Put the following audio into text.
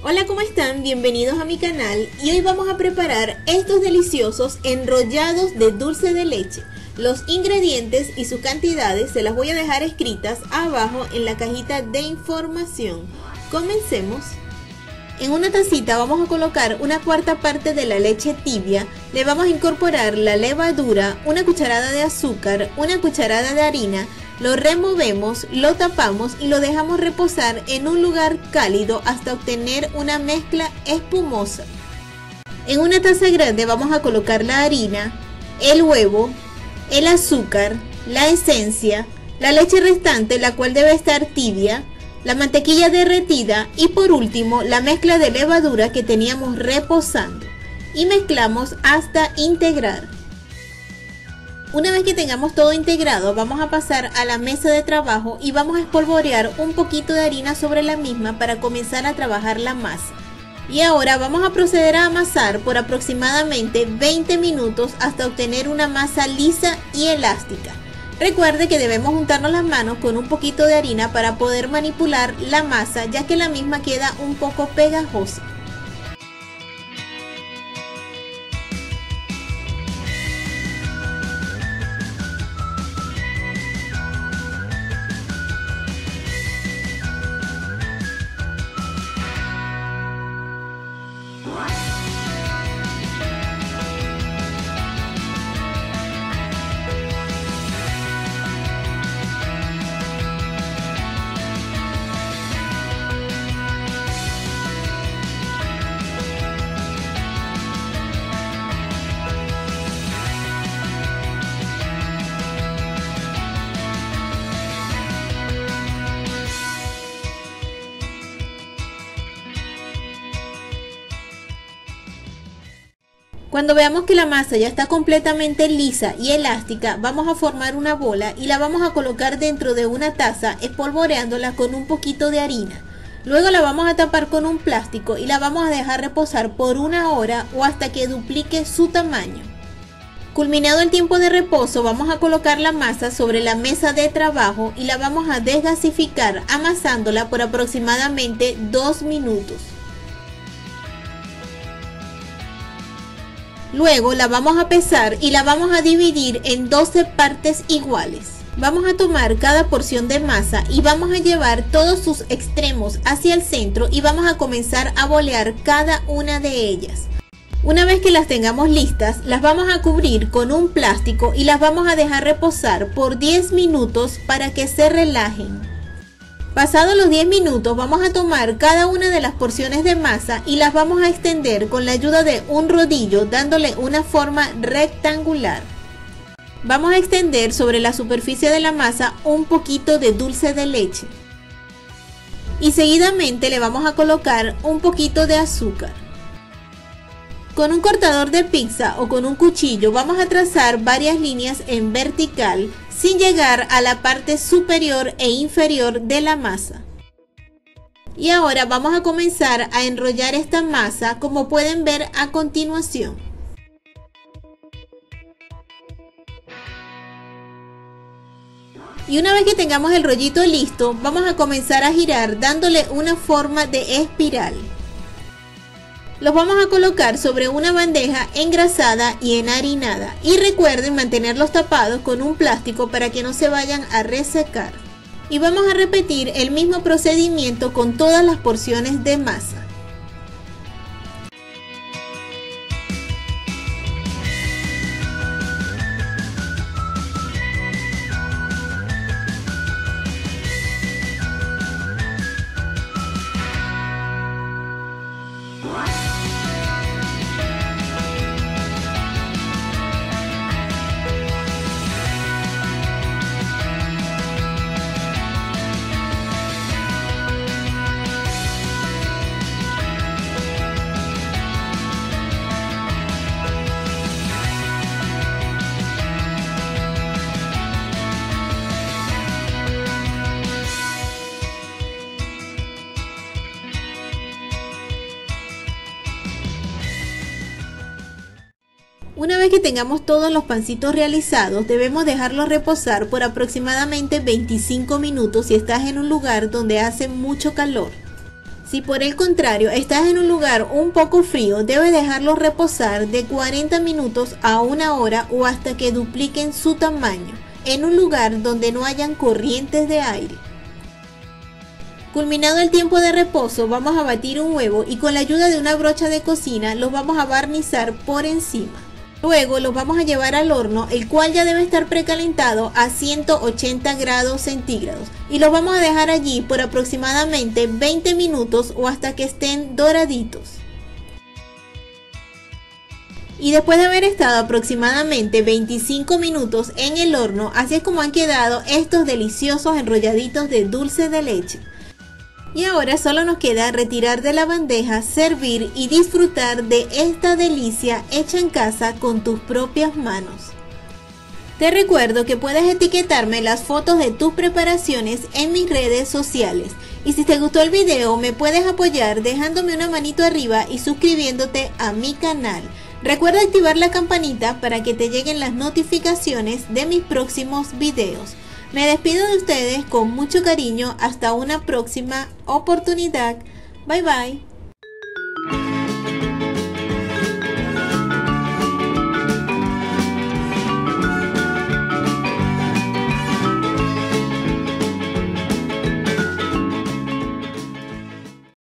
Hola, ¿cómo están? Bienvenidos a mi canal y hoy vamos a preparar estos deliciosos enrollados de dulce de leche. Los ingredientes y sus cantidades se las voy a dejar escritas abajo en la cajita de información. Comencemos. En una tacita vamos a colocar una cuarta parte de la leche tibia, le vamos a incorporar la levadura, una cucharada de azúcar, una cucharada de harina, lo removemos, lo tapamos y lo dejamos reposar en un lugar cálido hasta obtener una mezcla espumosa. En una taza grande vamos a colocar la harina, el huevo, el azúcar, la esencia, la leche restante, la cual debe estar tibia, la mantequilla derretida y por último la mezcla de levadura que teníamos reposando y mezclamos hasta integrar. Una vez que tengamos todo integrado, vamos a pasar a la mesa de trabajo y vamos a espolvorear un poquito de harina sobre la misma para comenzar a trabajar la masa. Y ahora vamos a proceder a amasar por aproximadamente 20 minutos hasta obtener una masa lisa y elástica. Recuerde que debemos untarnos las manos con un poquito de harina para poder manipular la masa, ya que la misma queda un poco pegajosa. Cuando veamos que la masa ya está completamente lisa y elástica, vamos a formar una bola y la vamos a colocar dentro de una taza espolvoreándola con un poquito de harina. Luego la vamos a tapar con un plástico y la vamos a dejar reposar por 1 hora o hasta que duplique su tamaño. Culminado el tiempo de reposo, vamos a colocar la masa sobre la mesa de trabajo y la vamos a desgasificar amasándola por aproximadamente 2 minutos. Luego la vamos a pesar y la vamos a dividir en 12 partes iguales. Vamos a tomar cada porción de masa y vamos a llevar todos sus extremos hacia el centro y vamos a comenzar a bolear cada una de ellas. Una vez que las tengamos listas, las vamos a cubrir con un plástico y las vamos a dejar reposar por 10 minutos para que se relajen. Pasados los 10 minutos vamos a tomar cada una de las porciones de masa y las vamos a extender con la ayuda de un rodillo dándole una forma rectangular. Vamos a extender sobre la superficie de la masa un poquito de dulce de leche y seguidamente le vamos a colocar un poquito de azúcar. Con un cortador de pizza o con un cuchillo vamos a trazar varias líneas en vertical sin llegar a la parte superior e inferior de la masa. Y ahora vamos a comenzar a enrollar esta masa como pueden ver a continuación. Y una vez que tengamos el rollito listo, vamos a comenzar a girar dándole una forma de espiral. Los vamos a colocar sobre una bandeja engrasada y enharinada y recuerden mantenerlos tapados con un plástico para que no se vayan a resecar. Y vamos a repetir el mismo procedimiento con todas las porciones de masa. Una vez que tengamos todos los pancitos realizados, debemos dejarlos reposar por aproximadamente 25 minutos si estás en un lugar donde hace mucho calor. Si por el contrario estás en un lugar un poco frío, debes dejarlos reposar de 40 minutos a 1 hora o hasta que dupliquen su tamaño, en un lugar donde no hayan corrientes de aire. Culminado el tiempo de reposo, vamos a batir un huevo y con la ayuda de una brocha de cocina los vamos a barnizar por encima. Luego los vamos a llevar al horno, el cual ya debe estar precalentado a 180 grados centígrados, y los vamos a dejar allí por aproximadamente 20 minutos o hasta que estén doraditos. Y después de haber estado aproximadamente 25 minutos en el horno, así es como han quedado estos deliciosos enrolladitos de dulce de leche. Y ahora solo nos queda retirar de la bandeja, servir y disfrutar de esta delicia hecha en casa con tus propias manos. Te recuerdo que puedes etiquetarme las fotos de tus preparaciones en mis redes sociales. Y si te gustó el video, me puedes apoyar dejándome una manito arriba y suscribiéndote a mi canal. Recuerda activar la campanita para que te lleguen las notificaciones de mis próximos videos. Me despido de ustedes con mucho cariño hasta una próxima oportunidad. Bye bye.